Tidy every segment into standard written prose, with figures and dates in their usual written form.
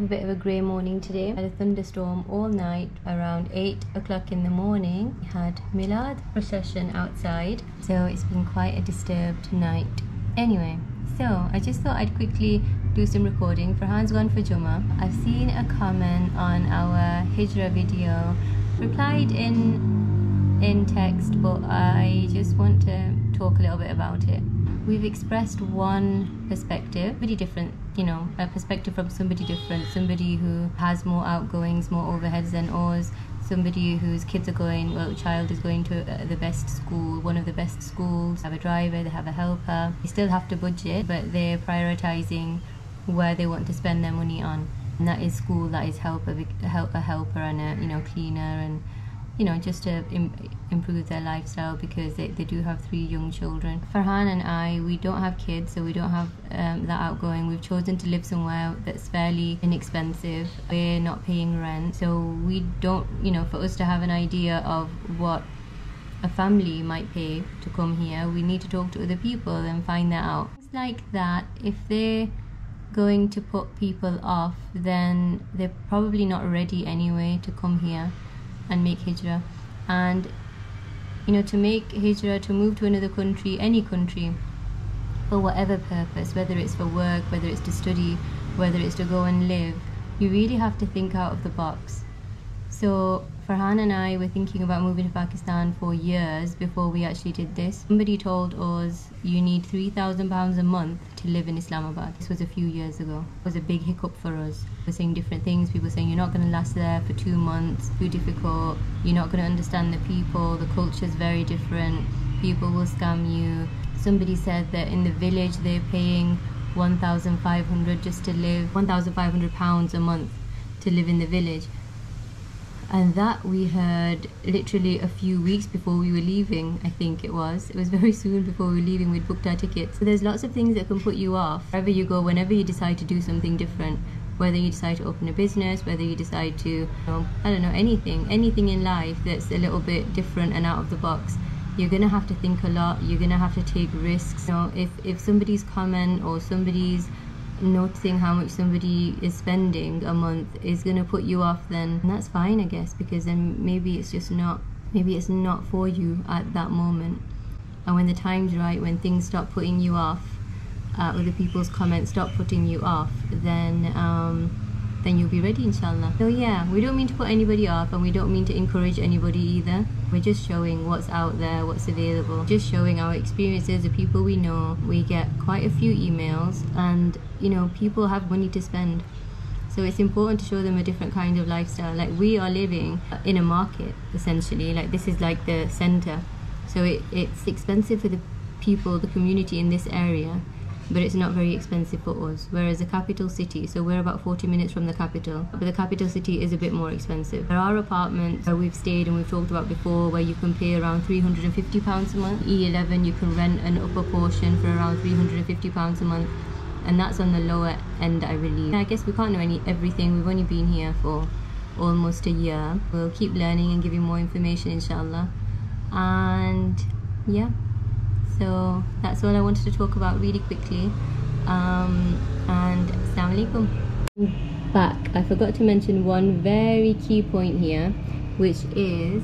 a bit of a grey morning today. Had a thunderstorm all night around 8 o'clock in the morning. We had Milad procession outside, so it's been quite a disturbed night. Anyway, so I just thought I'd quickly do some recording. Farhan's gone for Jummah. I've seen a comment on our Hijrah video, replied in text, but I just want to talk a little bit about it. We've expressed one perspective, pretty different, you know, a perspective from somebody different, somebody who has more outgoings, more overheads than us, somebody whose kids are going, well, child is going to the best school, one of the best schools, they have a driver, they have a helper, they still have to budget, but they're prioritizing where they want to spend their money on, and that is school, that is a helper and a, you know, cleaner, and you know, just to improve their lifestyle, because they do have 3 young children. Farhan and I, we don't have kids, so we don't have that outgoing. We've chosen to live somewhere that's fairly inexpensive. We're not paying rent, so we don't, you know, for us to have an idea of what a family might pay to come here, we need to talk to other people and find that out. It's like that, if they're going to put people off, then they're probably not ready anyway to come here and make hijrah. And you know, to make hijrah, to move to another country, any country, for whatever purpose, whether it's for work, whether it's to study, whether it's to go and live, you really have to think out of the box. So Farhan and I were thinking about moving to Pakistan for years before we actually did this. Somebody told us you need £3,000 a month to live in Islamabad. This was a few years ago. It was a big hiccup for us. We're saying different things. People saying you're not going to last there for 2 months, too difficult, you're not going to understand the people, the culture is very different, people will scam you. Somebody said that in the village they're paying 1,500 just to live, £1,500 a month to live in the village. And that we heard literally a few weeks before we were leaving, I think it was. It was very soon before we were leaving, we'd booked our tickets. So there's lots of things that can put you off wherever you go, whenever you decide to do something different. Whether you decide to open a business, whether you decide to, you know, I don't know, anything in life that's a little bit different and out of the box. You're gonna have to think a lot, you're gonna have to take risks. You know, if somebody's comment or somebody's noticing how much somebody is spending a month is going to put you off, then that's fine, I guess, because then maybe it's not for you at that moment. And when the time's right, when things stop putting you off, other people's comments stop putting you off, then you'll be ready, inshallah. So yeah, we don't mean to put anybody off, and we don't mean to encourage anybody either. We're just showing what's out there, what's available, just showing our experiences, the people we know. We get quite a few emails, and you know, people have money to spend, so it's important to show them a different kind of lifestyle. Like, we are living in a market essentially, like this is like the center, so it's expensive for the people, the community in this area, but it's not very expensive for us. Whereas the capital city, so we're about 40 minutes from the capital, but the capital city is a bit more expensive. There are apartments where we've stayed and we've talked about before, where you can pay around £350 a month. E11, you can rent an upper portion for around £350 a month, and that's on the lower end, I believe. I guess we can't know everything. We've only been here for almost a year. We'll keep learning and giving more information, inshallah. And yeah, so that's all I wanted to talk about really quickly. And Assalamu alaikum. Back, I forgot to mention one very key point here, which is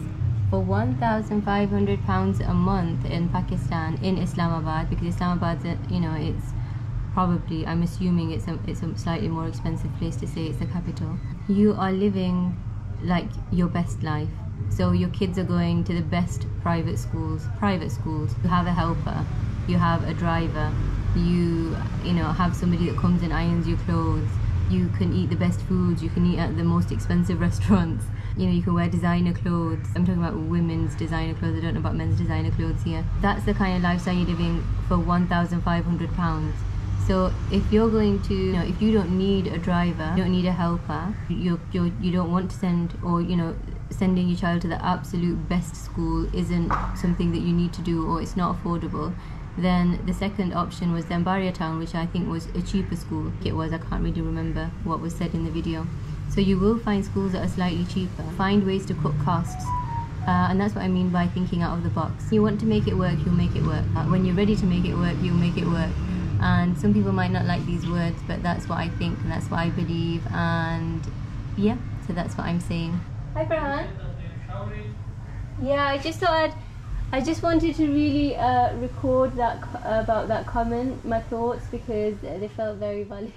for £1,500 a month in Pakistan, in Islamabad, because Islamabad's, you know, it's probably, I'm assuming it's a slightly more expensive place to say, it's the capital. You are living like your best life. So your kids are going to the best private schools. You have a helper, you have a driver, you know, have somebody that comes and irons your clothes. You can eat the best foods, you can eat at the most expensive restaurants. You know, you can wear designer clothes. I'm talking about women's designer clothes, I don't know about men's designer clothes here. That's the kind of lifestyle you're living for £1,500. So if you're going to, you know, if you don't need a driver, you don't need a helper, you don't want to send, or you know, sending your child to the absolute best school isn't something that you need to do, or it's not affordable, then the second option was Zambaria Town, which I think was a cheaper school. It was, I can't really remember what was said in the video. So you will find schools that are slightly cheaper. Find ways to cut costs. And that's what I mean by thinking out of the box. You want to make it work, you'll make it work. When you're ready to make it work, you'll make it work. and some people might not like these words, but that's what I think and that's what I believe, and yeah, so that's what I'm saying. Hi Farhan. Yeah, I just wanted to really record that about that comment, my thoughts, because they felt very valid.